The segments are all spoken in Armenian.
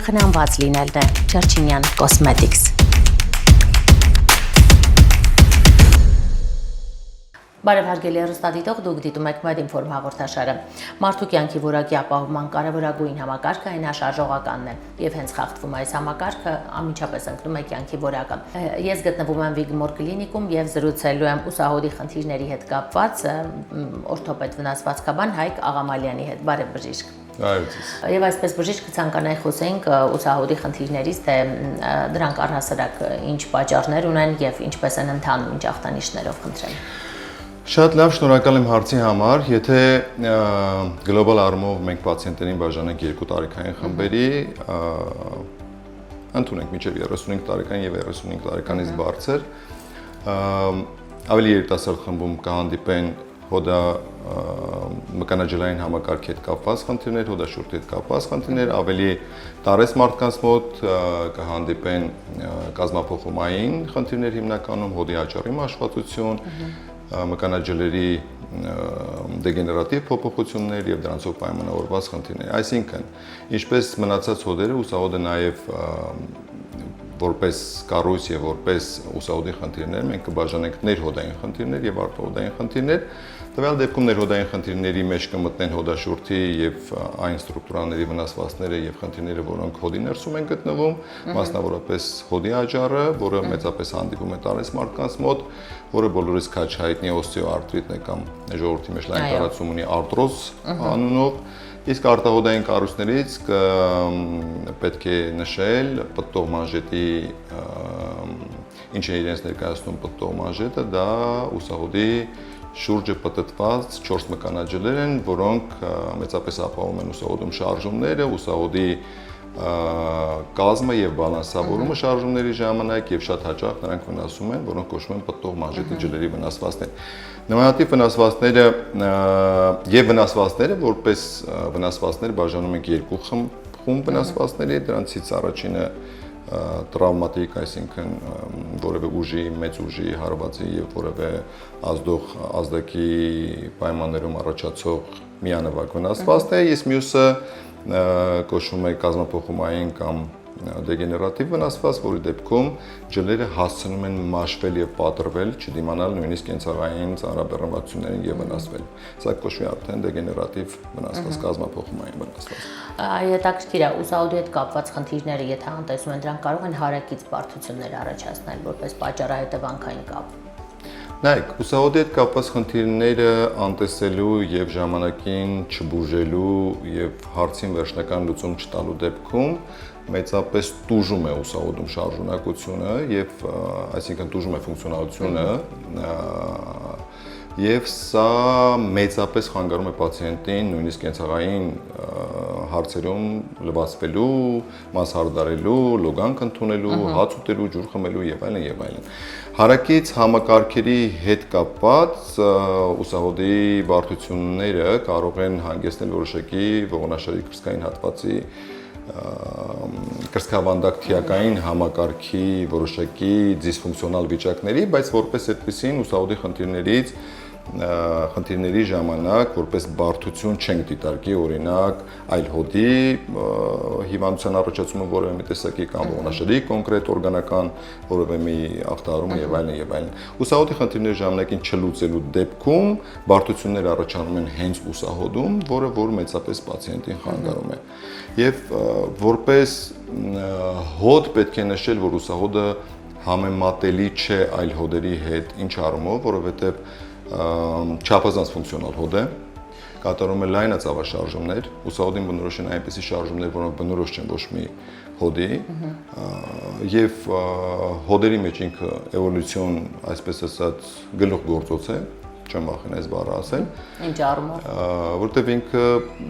խնամված լինելն է Չերչինյան Cosmetics։ Բարև հարգելի հեռուստադիտող, դուք դիտում եք Medinform հաղորդաշարը։ Մարդու կյանքի որակի ապահովման կարևորագույն համակարգը այն հաշարժողականն է, եւ հենց խախտվում այս համակարգը անմիջապես ընկնում է կյանքի որակը։ Ես գտնվում եմ Wigmore կլինիկում եւ զրուցելու եմ ուսահոդի խնդիրների հետ կապված օրթոպեդ վնասվածքաբան Հայկ Աղամալյանի հետ։ Բարև բժիշկ։ Եվ այսպես բժիշկ կցանկանայի խոսենք ուսահոդի խնդիրներից, թե դրանք առհասարակ ինչ պատճառներ ունեն եւ ինչպես են ընթանում, ինչ ախտանիշներով խնդրեմ։ Շատ լավ, շնորհակալ եմ հարցի համար։ Եթե գլոբալ առումով մենք պացիենտներին բաժանենք երկու տարեքային խմբերի, ընդունենք մինչև 35 տարեկան եւ 35 տարեկանից բարձր, ավելի երիտասարդ խմբում կհանդիպեն հոդա մկանաջլային համակարգի հետ կապված խնդիրներ, հոդաշուրթի հետ կապված խնդիրներ, ավելի տարեց մարդկանց մոտ կհանդիպեն կազմափոխումային խնդիրներ հիմնականում, հոդի աճառի մաշվածություն, մկանաջլերի դեգեներատիվ փոփոխություններ եւ դրանցով պայմանավորված խնդիրներ։ Այսինքն, ինչպես մնացած հոդերը, ուսահոդը նաեւ որպես կառույց եւ որպես ուսահոդի խնդիրներ մենք կբաժանենք ներհոդային խնդիրներ եւ արտահոդային խնդիրներ։ Տվյալ դեպքում ներհոդային խնդիրների մեջ կմտնեն հոդաշուրթի եւ այն ստրուկտուրաների վնասվածքները եւ խնդիրները, որոնք հոդի ներսում են գտնվում, մասնավորապես հոդի աճառը, որը մեծապես հանդիպում է տարեց մարդկանց մոտ, որը բոլորիս քաչ հայտնի օստեոարտրիտն է կամ ժողովրդի մեջ լայն տարածում ունի արտրոզ անունով։ Իսկ արտահոդային կառույցներից պետք է նշել պտտող մանժետի, ինչ է իրենց ներկայացնում պտտող մանժետը, դա ուսահոդի շուրջը պտտված 4 մկանաջլեր են, որոնք մեծապես ապահովում են ուսահոդում շարժումները, ուսահոդի կազմը եւ բալանսավորումը շարժումների ժամանակ եւ շատ հաճախ նրանք վնասում են, որոնք կոչվում են պտտող մանժետի ջլերի վնասվածքներ։ Նմանատիպ վնասվածքները եւ վնասվածքները որպես վնասվածքներ բաժանում ենք երկու խումբ վնասվածքների, դրանցից առաջինը տրավմատիկ, այսինքն որևէ ուժի, մեծ ուժի, հարվածի եւ որևէ ազդակի պայմաններում առաջացող միանվագ վնասվածքներ, իսկ մյուսը կոչվում է կազմափոխումային կամ դեգեներատիվ վնասված, որի դեպքում ջլերը հասցնում են մաշվել եւ պատռվել, չդիմանալ նույնիսկ կենցաղային ծանրաբեռնվածություններին եւ վնասվել։ Սա կոչվում է արդեն դեգեներատիվ վնասված, կազմափոխումային վնասված։ Հետաքրքիր է, ուսահոդի հետ կապված խնդիրները, եթե անտեսում են, դրանք կարող են հարակից բարդություններ առաջացնել, որպես պատճառահետևանքային կապ։ Նայեք, ուսահոդի հետ կապված խնդիրները անտեսելու եւ ժամանակին չբուժելու եւ հարցին վերջնական լուծում չտալու դեպքում մեծապես տուժում է ուսահոդում շարժունակությունը եւ այսինքն տուժում է ֆունկցիոնալությունը եւ սա մեծապես խանգարում է պացիենտին նույնիսկ կենցաղային հարցերում լվացվելու, մաս հարդարելու, լոգանք ընդունելու, հաց ուտելու, ջուր խմելու եւ այլն եւ այլն։ Հարակից համակարգերի հետ կապված ուսահոդի բարդությունները կարող են հանգեցնել որոշակի ողնաշարի կրծքային հատվածի կրծքավանդակթիակային համակարգի որոշակի դիսֆունկցիոնալ վիճակների, բայց որպես այդպեսին ուսահոդի խնդիրների ժամանակ որպես բարդություն չենք դիտարկի, օրինակ այլ հոդի հիվանդության առաջացումը որևէ մի տեսակի կամ ողնաշարի կոնկրետ օրգանական որևէ մի ախտահարումը եւ այլն եւ այլն։ Ուսահոդի խնդիրների ժամանակին չլուծելու դեպքում բարդություններ առաջանում են հենց ուսահոդում, որը որ մեծապես պացիենտին խանգարում է։ Եվ որպես հոդ պետք է նշել, որ ուսահոդը համեմատելի չէ այլ հոդերի հետ, ինչ առումով, որովհետեւ չափազանց ֆունկցիոնալ հոդ է, կատարում է լայնածավալ շարժումներ, ուսահոդին բնորոշ են այնպիսի շարժումներ, որոնք բնորոշ չեն ոչ մի հոդի, եւ հոդերի մեջ ինքը էվոլյուցիոն, այսպես ասած, գլուխգործոց է, չեմ ախեն այս բառը ասել։ Ինչ առումով։ Որտեւ ինքը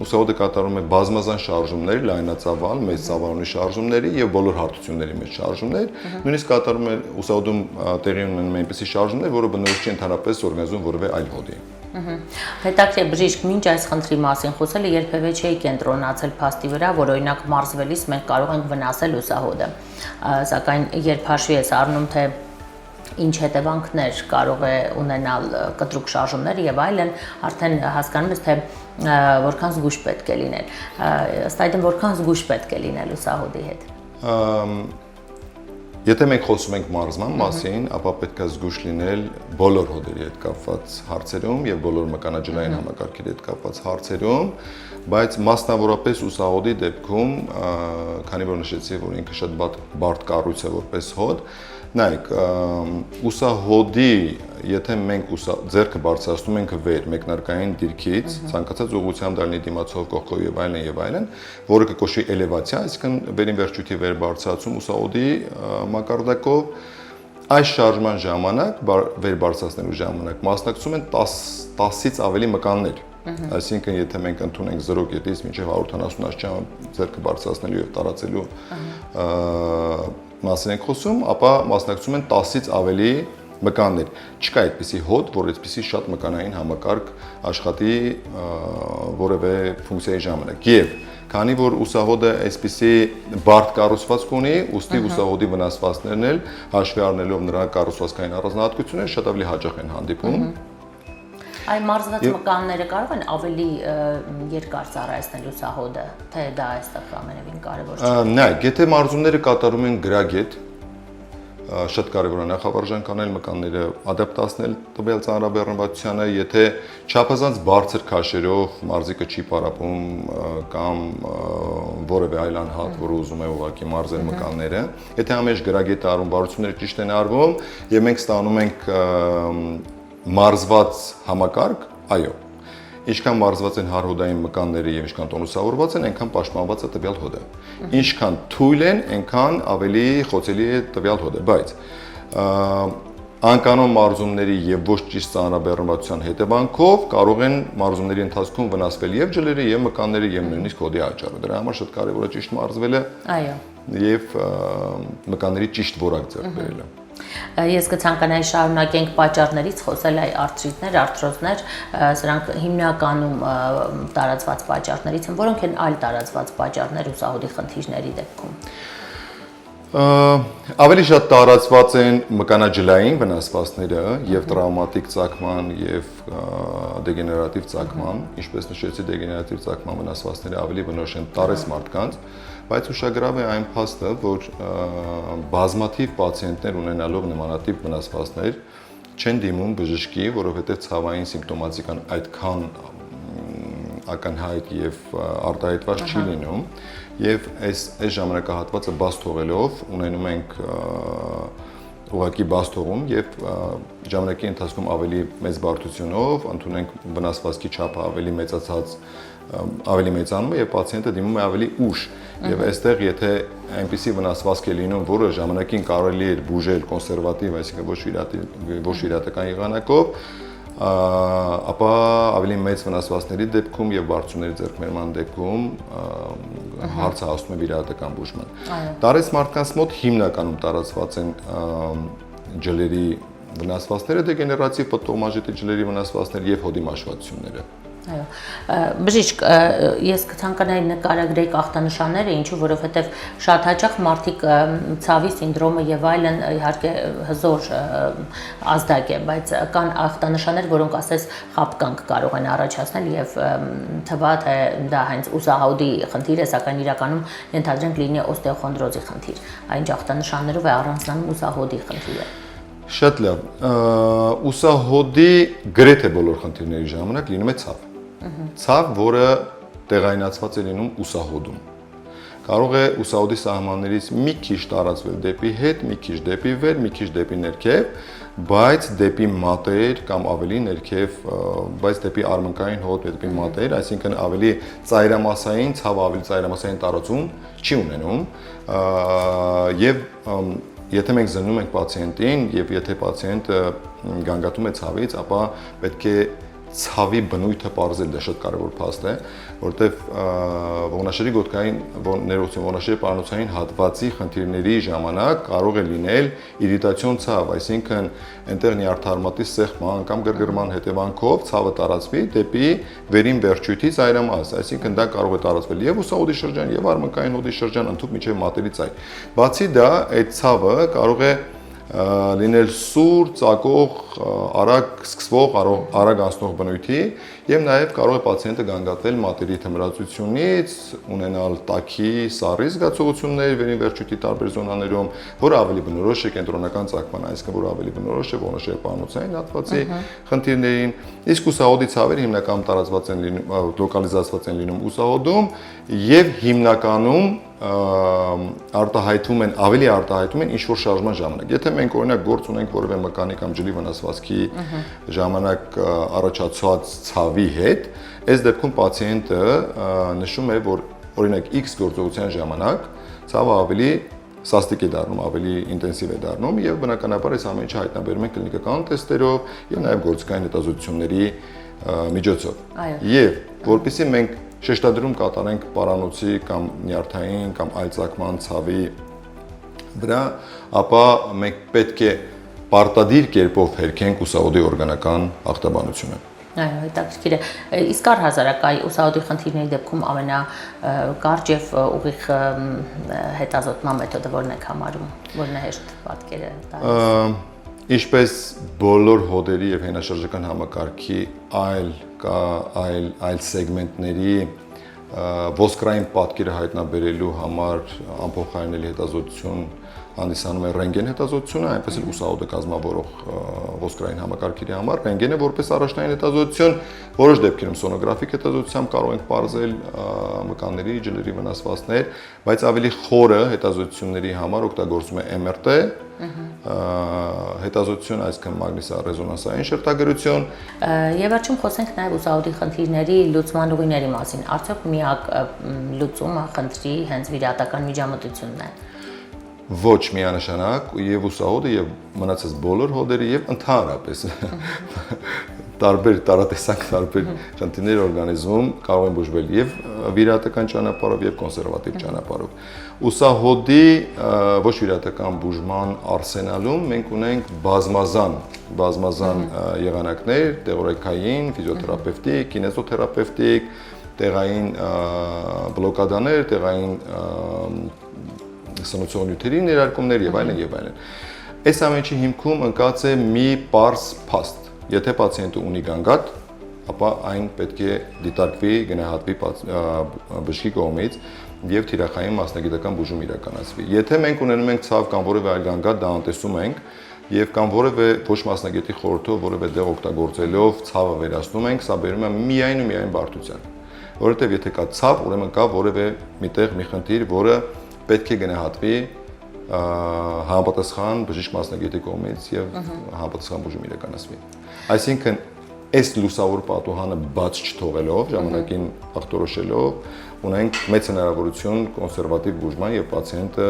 ուսահոդը կատարում է բազմազան շարժումներ, լայնածավալ, մեծ ծավալի շարժումների եւ բոլոր հարթությունների մեջ շարժումներ, նույնիսկ կատարում է ուսահոդում տեղի ունենում այնպիսի շարժումներ, որը բնորոշ չի ընդհանրապես օրգանիզմում որևէ այլ հոդի։ Հետաքրքիր բժիշկ, մինչ այս խնդրի մասին խոսելը երբևէ չէի կենտրոնացել փաստի վրա, որ օրինակ մարզվելիս մենք կարող ենք վնասել ուսահոդը։ Սակայն երբ հաշվի ես առնում, թե ինչ հետևանքներ կարող է ունենալ կտրուկ շարժումները եւ այլն, արդեն հասկանում ես թե որքան զգույշ պետք է լինել։ Ըստ այդմ որքան զգույշ պետք է լինել ուսահոդի հետ։ Եթե մենք խոսում ենք մարզման մասին, ապա պետք է զգույշ լինել բոլոր հոդերի հետ կապված հարցերում եւ բոլոր մկանաջրային համակարգերի հետ կապված հարցերում, բայց մասնավորապես ուսահոդի դեպքում, քանի որ նշեցի, որ ինքը շատ բարդ կառույց է որպես հոդ, նայեք, ուսահոդի, եթե մենք ձեռքը բարձրացնում ենք վեր մեկնարկային դիրքից, ցանկացած ուղղությամբ դառնի դիմացով կողքով եւ այլն, որը կկոչվի էլևացիա, այսինքն վերին վերջույթի վեր բարձրացում ուսահոդի մակարդակով, այս շարժման ժամանակ, վեր բարձրացնելու ժամանակ մասնակցում են 10-ից ավելի մկաններ։ Այսինքն, եթե մենք ընդունենք 0.5 մինչև 170 աշճան ձեռքը բարձրացնելու եւ տարածելու մասին ենք խոսում, ապա մասնակցում են 10-ից ավելի մկաններ։ Չկա այդպիսի հոդ, որ այդպիսի շատ մկանային համակարգ աշխատի որևէ ֆունկցիայի ժամանակ։ Եվ քանի որ ուսահոդը այսպիսի բարդ կառուցվածք ունի, ուստի ուսահոդի վնասվածքներն էլ հաշվի առնելով նրա կառուցվածքային առանձնահատկությունները շատ ավելի հաճախ են հանդիպում։ Այ մարզված մկանները կարող են ավելի երկար ծառայեցնել ուսահոդը, թե դա այստեղ ամենևին կարևոր չէ։ Նայեք, եթե մարզումները կատարում են գրագետ, շատ կարևոր է նախավարժանքանել մկանները, ադապտացնել տվյալ ծանրաբեռնվածությանը, եթե չափազանց բարձր քաշերով մարզիկը չի պարապում կամ որևէ այլ անհատ, որը ուզում է ուղղակի մարզել մկանները, եթե ամեն գրագետ արումբարությունները ճիշտ են արվում եւ մենք ստանում ենք մարզված համակարգ, այո, ինչքան մարզված են հարհոդային մկանները եւ ինչքան տոնուսավորված են, այնքան պաշտպանված է տվյալ հոդը։ Ինչքան թույլ են, այնքան ավելի խոցելի է տվյալ հոդը, բայց անկանոն մարզումների եւ ոչ ճիշտ ծանրաբեռնվածության հետևանքով կարող են մարզումների ընթացքում վնասվել եւ ջլերը եւ մկանները եւ նույնիսկ հոդի աճառը։ Դրա համար շատ կարեւոր է ճիշտ մարզվելը։ Այո։ Եվ մկանների ճիշտ որակ ձեռք բերելը։ Ես կցանկանայի շարունակենք պատճառներից խոսել այ արթրիտներ, արթրոզներ, սրանք հիմնականում տարածված պատճառներից են, որոնք են այլ տարածված պատճառներ ուսահոդի խնդիրների դեպքում։ Ավելի շատ տարածված են մկանաջլային վնասվածքները եւ տրավմատիկ ծագման եւ դեգեներատիվ ծագման, ինչպես նշեցի, դեգեներատիվ ծագման վնասվածքները ավելի բնորոշ են տարեց մարդկանց, բայց ուշագրավ է այն փաստը, որ բազմաթիվ պացիենտներ ունենալով նմանատիպ վնասվածքներ չեն դիմում բժշկի, որովհետեւ ցավային սիմպտոմատիկան այդքան ակնհայտ եւ արտահայտված չի լինում եւ այս ժամանակահատվածը բաց թողելով ունենում ենք ուղղակի բաց թողում եւ ժամանակի ընթացքում ավելի մեծ բարդությունով ընդունենք վնասվածքի չափը ավելի մեծանում է եւ պացիենտը դիմում է ավելի ուշ եւ այստեղ եթե այնպիսի վնասվածք է լինում, որը ժամանակին կարելի է բուժել կոնսերվատիվ, այսինքն ոչ վիրատական եղանակով, ապա ավելի մեծ վնասվածքների դեպքում եւ բարձունների ձեռքբերման դեպքում հարցը հասնում է վիրահատական բուժման։ Տարեց մարդկանց մոտ հիմնականում տարածված են ջլերի վնասվածքները, դեգեներատիվ պաթոմաժետի ջլերի վնասվածքներ եւ հոդի մաշվածությունները։ Այո, բժիշկ, ես կցանկանայի նկարագրեի ախտանշանները, ինչու, որովհետև շատ հաճախ մարդիկ ցավի սինդրոմը եւ այլն իհարկե հզոր ազդակ է, բայց կան ախտանշաններ, որոնք ասես խապկանք կարող են առաջացնել եւ թվա թե դա հենց ուսահոդի խնդիր է, սակայն իրականում ենթադրենք լինի օստեոխոնդրոզի խնդիր։ Այն ախտանշաններով է առանձնանում ուսահոդի խնդիրը։ Շատ լավ։ Ուսահոդի գրեթե բոլոր խնդիրների ժամանակ լինում է ցավ։ Ցավ, որը տեղայնացված է լինում ուսահոդում։ Կարող է ուսահոդի սահմաններից մի քիչ տարածվել դեպի հետ, մի քիչ դեպի վեր, մի քիչ դեպի ներքև, բայց դեպի մատեր կամ ավելի ներքև, բայց դեպի արմնկային հոդ, դեպի մատեր, այսինքն ավելի ծայրամասային, ցավը ավելի ծայրամասային տարածում չի ունենում, եւ եթե մենք զննում ենք պացիենտին եւ եթե պացիենտը գանգատում է ցավից, ապա պետք է ցավի բնույթը պարզել, դա շատ կարևոր փաստ է, որտեվ ողնաշերի գոտկային ներողություն, ողնաշերի պարանոցային հատվածի խնդիրների ժամանակ կարող է լինել իրիտացիոն ցավ, այսինքն այնտեղ նյարդարմատի սեղման կամ գրգռման հետևանքով ցավը տարածվի դեպի վերին վերջույթի ծայրամաս, այսինքն դա կարող է տարածվել եւ ուսահոդի շրջան եւ արմնկային հոդի շրջան ընդհանուր միջև մատերի ծայր։ Բացի դա, այդ ցավը կարող է լինել սուր, ծակող, արագ սկսվող, արագ անցնող բնույթի եւ նաեւ կարող է պացիենտը գանգատվել մատերի թմրածությունից, ունենալ տաքի, սառի զգացողություններ վերին վերջույթի տարբեր զոնաներում, որը ավելի բնորոշ է կենտրոնական ծակման, այսինքն որ ավելի բնորոշ է ողնաշերպանոցային հատվածի խնդիրներին, իսկ ուսահոդի ցավերը հիմնականում տարածված են լինում, լոկալիզացված են լինում ուսահոդում եւ հիմնականում արտահայտում են, ավելի արտահայտում են ինչ-որ շարժման ժամանակ։ Եթե մենք օրինակ գործ ունենք որևէ մկանի կամ ջրի վնասվածքի ժամանակ առաջացած ցավի հետ, այս դեպքում պացիենտը նշում է, որ օրինակ X գործողության ժամանակ ցավը ավելի սաստիկ է դառնում, ավելի ինտենսիվ է դառնում եւ բնականաբար այս ամենը հայտնաբերում են կլինիկական տեստերով եւ նաեւ գործիքային հետազոտությունների միջոցով։ Եվ որpեսզի մենք շեշտադրում կատարենք պարանոցի կամ նյարդային կամ այլ ծակման ցավի վրա, ապա մենք պետք է պարտադիր կերպով հերքենք ուսահոդի օրգանական ախտաբանությունը։ Այո, հետաքրքիր է։ Իսկ առհասարակ ուսահոդի խնդիրների դեպքում ամենակարճ եւ ուղիղ հետազոտման մեթոդը որն է համարում, որն է հեշտ պատկերը տալիս։ Ինչպես բոլոր հոդերի եւ հենաշարժական համակարգի այլ սեգմենտների ոսկրային պատկերը հայտնաբերելու համար անփոխարինելի հետազոտություն հանդիսանում է ռենտգեն հետազոտությունը, այնպես էլ ուսահոդը կազմավորող ոսկրային համակարգերի համար ռենտգենը որպես առաջնային հետազոտություն, որոշ դեպքերում սոնոգրաֆիկ հետազոտությամբ կարող ենք պարզել մկանների, ջլերի վնասվածքներ, բայց ավելի խորը հետազոտությունների համար օգտագործում է MRT հետազոտություն, այսինքն մագնիսառեզոնանսային շերտագրություն։ Եվ վերջում խոսենք նաև ուսահոդի խնդիրների լուծման ուղիների մասին։ Արդյոք միակ լուծումը խնդրի հենց վիրահատական միջամտությունն է։ Ոչ միանշանակ եւ ուսահոդը եւ մնացած բոլոր հոդերը եւ ընդհանրապես տարբեր տարատեսակ տարբեր խնդիրներ օրգանիզմում կարող են բուժվել եւ վիրահատական ճանապարհով եւ կոնսերվատիվ ճանապարհով։ Ուսահոդի ոչ վիրահատական բուժման արսենալում մենք ունենք բազմազան եղանակներ, տեորիկային, ֆիզիոթերապևտիկ, կինեզոթերապևտիկ, տեղային բլոկադաներ, տեղային սնուցող նյութերի ներարկումներ եւ այլն եւ այլն։ Այս ամենի հիմքում ընկած է մի պարզ փաստ։ Եթե պացիենտը ունի գանգատ, ապա այն պետք է դիտարկվի, գնահատվի բժշկի կողմից եւ թիրախային մասնագիտական բուժում իրականացվի։ Եթե մենք ունենում ենք ցավ կամ որևէ այլ գանգատ, դա անտեսում ենք եւ կամ որևէ ոչ մասնագետի խորհրդով որևէ դեղ օգտագործելով ցավը վերացնում ենք, սա բերում է միայն ու միայն բարդության։ Որովհետեւ եթե կա ցավ, ուրեմն կա որևէ միտեղ մի խնդիր, որը պետք է գնահատվի համապատասխան բժիշկ մասնագետի կողմից եւ համապատասխան բուժում իրականացվի։ Այսինքն այս լուսավոր պատուհանը բաց չթողելով, ժամանակին ախտորոշելով, ունենք մեծ հնարավորություն կոնսերվատիվ բուժման եւ պացիենտը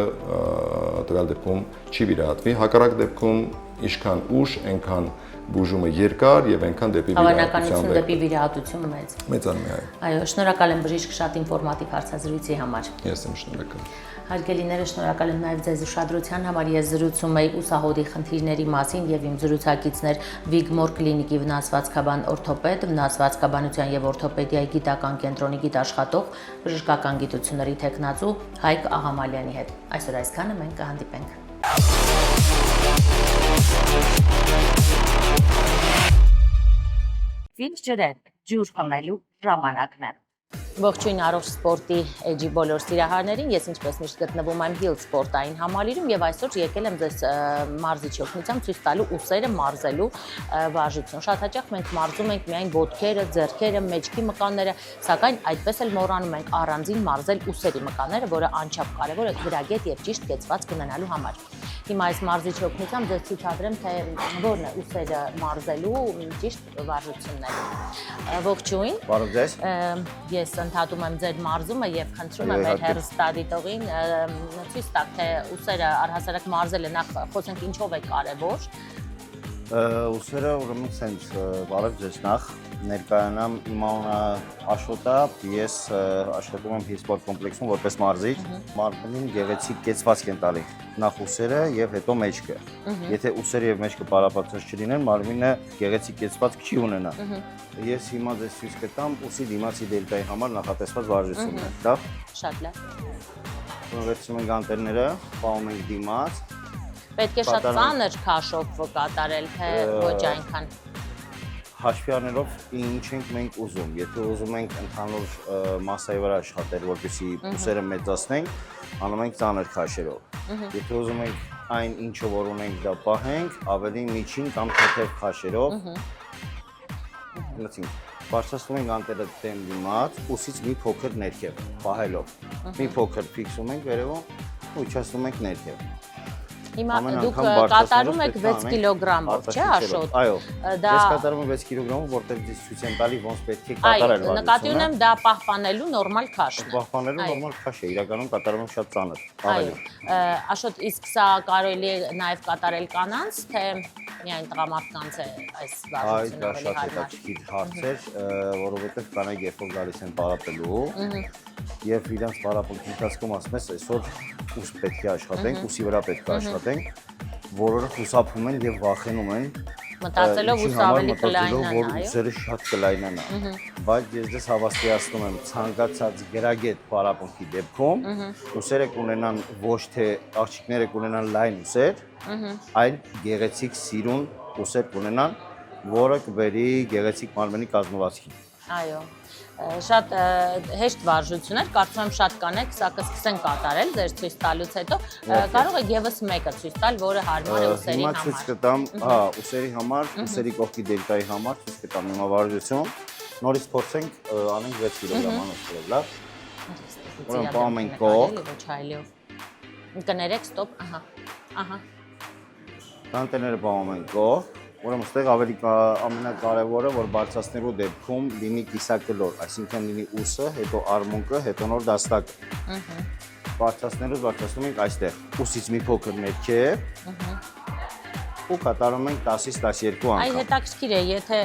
տվյալ դեպքում չի վիրահատվի, հակառակ դեպքում ինչքան ուշ, այնքան բուժումը երկար եւ այնքան դեպի վիրահատության դեպի վիրահատություն մեծ։ Մեծանում է։ Այո, շնորհակալ եմ բժիշկ շատ ինֆորմատիվ հարցազրույցի համար։ Ես եմ շնորհակալ։ Հարգելիները, շնորհակալ եմ նաև ձեզ ուշադրության համար։ Ես զրուցում էի ուսահոդի խնդիրների մասին եւ իմ զրուցակիցներ Վիգմոր կլինիկի վնասվածքաբան օրթոպեդ, վնասվածքաբանության եւ օրթոպեդիայի գիտական կենտրոնի գիտաշխատող, բժշկական գիտությունների թեկնածու Հայկ Աղամալյանի հետ։ Այսօր այսքանը, մենք կհանդիպենք։ Ֆիլմ ջրեն, ջուր խմելու ժամանակն է։ Ողջույն առողջ սպորտի էջի բոլոր սիրահարներին, ես ինչպես միշտ գտնվում եմ Hill սպորտային համալիրում եւ այսօր եկել եմ ձեզ մարզիչի օգնությամբ ցույց տալու ուսերը մարզելու վարժություն։ Շատ հաճախ մենք մարզում ենք միայն ոտքերը, ձեռքերը, մեջքի մկանները, սակայն այդպես էլ մոռանում ենք առանձին մարզել ուսերի մկանները, որը անչափ կարեւոր է գրագետ եւ ճիշտ կեցվածք ունենալու համար։ Հիմա այս մարզիչի օգնությամբ ձեզ ցույցադրեմ, թե որն է ուսերը մարզելու ճիշտ վարժությունն է։ Ողջույն։ Բարև ձեզ։ Ես ընդհատում եմ ձեր մարզումը եւ խնդրում եմ մեր հեռուստադիտողին ցույց տալ, թե ուսերը առհասարակ մարզելը նախ խոսենք ինչով է կարեւոր։ Ուսերը ուրեմն sense բարև ձեզ նախ ներկայանամ իմ անունը Աշոտ է, ես աշխատում եմ Hill Sport կոմպլեքսում որպես մարզիչ, մարմնին գեղեցիկ կեցվածք են տալի նախ ուսերը եւ հետո մեջքը։ Եթե ուսերը եւ մեջքը պարապած չլինեն, մարմինը գեղեցիկ կեցվածք չի ունենա։ Ես հիմա ձեզ ցույց կտամ ուսի դիմացի դելտայի համար նախատեսված վարժությունները, լավ։ Շատ լավ։ Վերցնում ենք անտերները, պահում ենք դիմաց։ Պետք է շատ ծանր քաշով կատարել, թե ոչ այնքան։ Հաշվի առնելով ինչ ենք մենք ուզում։ Եթե ուզում ենք ընդհանուր մասայի վրա աշխատել, որպեսզի ուսերը մեծացնենք, անում ենք ծանր քաշերով։ Եթե ուզում ենք այն ինչը որ ունենք դա պահենք, ավելի միջին կամ թեթև քաշերով։ Լսենք, բարձրացնում ենք անտերը դեմ դիմաց, ուսից մի փոքր ներքև, պահելով։ Մի փոքր ֆիքսում ենք վերևում ու իջացնում ենք ներքև։ Հիմա դուք կատարում եք 6 կիլոգրամով, չէ՞ Աշոտ։ Այո։ Ես կատարում եմ 6 կիլոգրամով, որտեղ դից ցույց եմ տալի ոնց պետք է կատարել վարությունը։ Այո, նկատի ունեմ դա պահպանելու նորմալ քաշն է։ Պահպանելու նորմալ քաշ է, իրականում կատարում եմ շատ ծանր, ավելի։ Աշոտ, իսկ սա կարելի է նաև կատարել կանանց, թե միայն տղամարդկանց է այս վարժությունը ավելի Այդ հարմար։ շատ հարց էր, որովհետև կանայք երբ որ գալիս են պարապելու, եւ իրենց պարապմունքի ընթացքում ասում ես, այսօր ուս պետք է աշխատենք, ուսի վրա պետք է աշխատենք, որոնք խուսափում են եւ վախենում են Մտածելով ուսը ավելի կլայնանա, որ այո։ ուսերը շատ կլայնանա։ Բայց ես դες հավաստիացնում եմ ցանկացած գրագետ պարապմունքի դեպքում ուսերը կունենան ոչ թե աղջիկները կունենան լայն ուսեր, այլ գեղեցիկ սիրուն ուսեր կունենան, որը կբերի գեղեցիկ մարմնի կազմվածքին։ Այո։ Շատ հեշտ վարժություններ, կարծում եմ շատ կանեք, սա կսկսեն կատարել ձեր ցույց տալուց հետո։ Կարող եք եւս մեկը ցույց տալ, որը հարմար է ուսերի Հիմա համար։ ցույց կտամ, ուսերի համար, ուսերի կողքի դելտայի համար ցույց կտամ հիմա վարժություն։ Նորից փորձենք անենք 6 կիլոգրամ անոսկրով, լավ։ Ուրեմն պահում ենք կողք։ Ոչ այլով։ Կներեք, ստոպ, ահա։ Տանտերները պահում ենք կողք։ Ուրեմն այստեղ ավելի ամենակարևորը, որ բարձրացնելու դեպքում լինի կիսակլոր, այսինքն լինի ուսը, հետո արմունկը, հետո նոր դաստակը։ Բարձրացնելուց բարձրացնում ենք այստեղ, ուսից մի փոքր ներքև ու կատարում ենք 10-ից 12 անգամ։ Այ հետաքրքիր է, եթե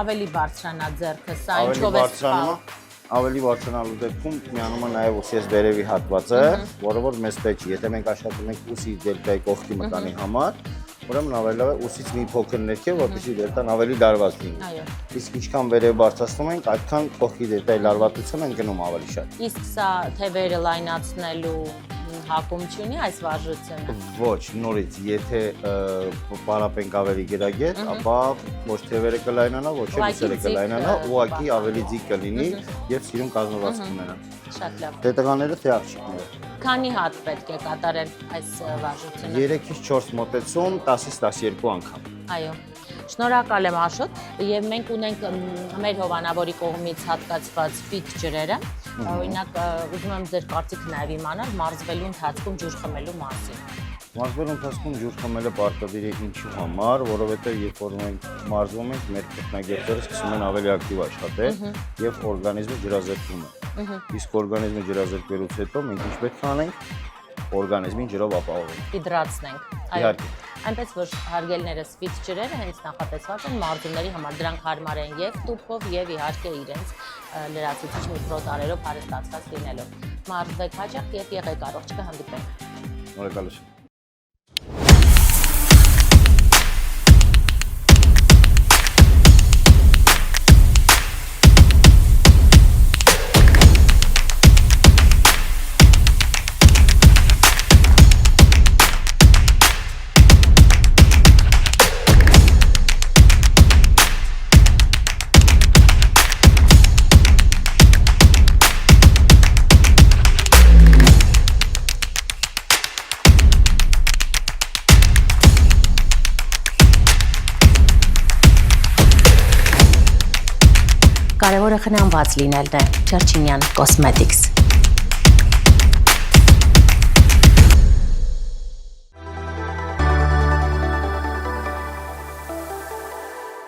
ավելի բարձրանա ձեռքը, սա ինչով է սպառնում։ Ավելի բարձրանալու դեպքում միանում է նաև ուսի վերևի հատվածը, որը որ մեզ պետք է։ Եթե մենք աշխատում ենք ուսի դելտայի կողքի մկանի համար, ուրեմն ավելի լավ է ուսից մի փոքր ներքև, որպեսզի դելտան ավելի լարված լինի։ Այո։ Իսկ ինչքան վերև բարձրացնում ենք, այդքան կողքի դելտայի լարվածությունը ընկնում ավելի շատ։ Իսկ սա թևերը լայնացնելու հակում չունի այս վարժությունը։ Ոչ, նորից, եթե պարապենք ավելի գրագետ, ապա ոչ թևերը կլայնանա, ոչ էլ ուսերը կլայնանա, ուղղակի ավելի ձիգ կլինի եւ սիրուն կազմվածք կունենա։ Շատ լավ։ Թե տղաները, թե աղջիկները։ Քանի հատ պետք է կատարել այս վարժությունը։ 3-ից 4 մոտեցում, 10-ից 12 անգամ։ Այո։ Շնորհակալ եմ Աշոտ, եւ մենք ունենք մեր հովանավորի կողմից հատկացված ֆիտ ջրերը։ Օրինակ, ուզում եմ ձեր կարծիքը նաեւ իմանալ մարզվելու ընթացքում ջուր խմելու մասին։ Մարզվելու ընթացքում ջուր խմելը պարտադիր է ինչու համար, որովհետեւ երբ որ մենք մարզվում ենք, մեր քրտնագետները սկսում են ավելի ակտիվ աշխատել եւ օրգանիզմը ջրազրկվում է։ Իսկ օրգանիզմը ջրազրկվելուց հետո մենք ինչ պետք է անենք, օրգանիզմին ջրով ապահովենք։ Հիդրացնենք։ Իհարկե։ Այնպես որ հարգելներս ֆիտ ջրերը հենց նախատեսված են մարզումների համար, դրանք հարմար են եւ տուփով եւ իհարկե իրենց լրացուցիչ միկրոտարերով հարստացված լինելով։ Մարզվեք հաճախ եւ եղեք առողջ, կհանդիպենք։ Շնորհակալություն։ Կարևորը խնամված լինելն է։ Չերչինյան Cosmetics